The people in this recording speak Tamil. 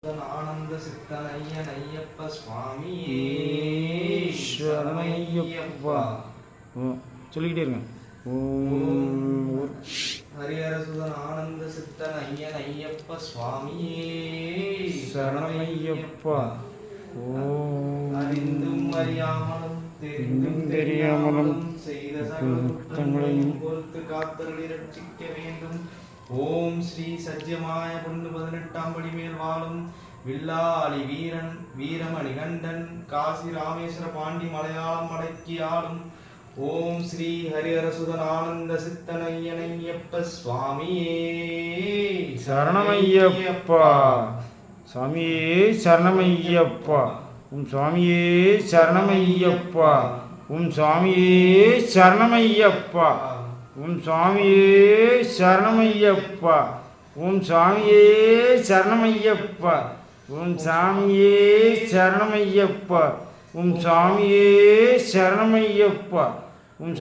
ஆனந்த சித்தனையன் ஐயப்ப சுவாமி சரணமையப்பா. சொல்லிக்கிட்டே இருங்க. ஓம் ஹரிஹரசுதன் ஆனந்த சித்தன் ஐயன் ஐயப்ப சுவாமி சரணமையப்பா. ஓம் அறிந்தும் அறியாமலும் தெரிந்தும் தெரியாமலும் செய்த சகல குற்றங்களையும் பொறுத்து காத்தருளி ரட்சிக்க வேண்டும். ஓம் ஸ்ரீ சத்யமாய பொண்ணு 18ஆம் படி மேல் வாழும் வில்லாளி வீரன் வீரமணி கண்டன் காசி ராமேஸ்வர பாண்டி மலையாளம் அடக்கி ஆளும் ஓம் ஸ்ரீ ஹரிஹரசுதன் ஆனந்த சித்தனையனையப்ப சுவாமியே சரணமையப்பா. சுவாமியே சரணமையப்பா. உம் சுவாமியே சரணமையப்பா. உம் சுவாமியே சரணமையப்பா. உம் சுவாமியே சரணமையப்பா. உம் சுவாமியே சரணமையப்பா. உம் சாமியே சரணமையப்பா. உம் சுவாமியே சரணமையப்பா.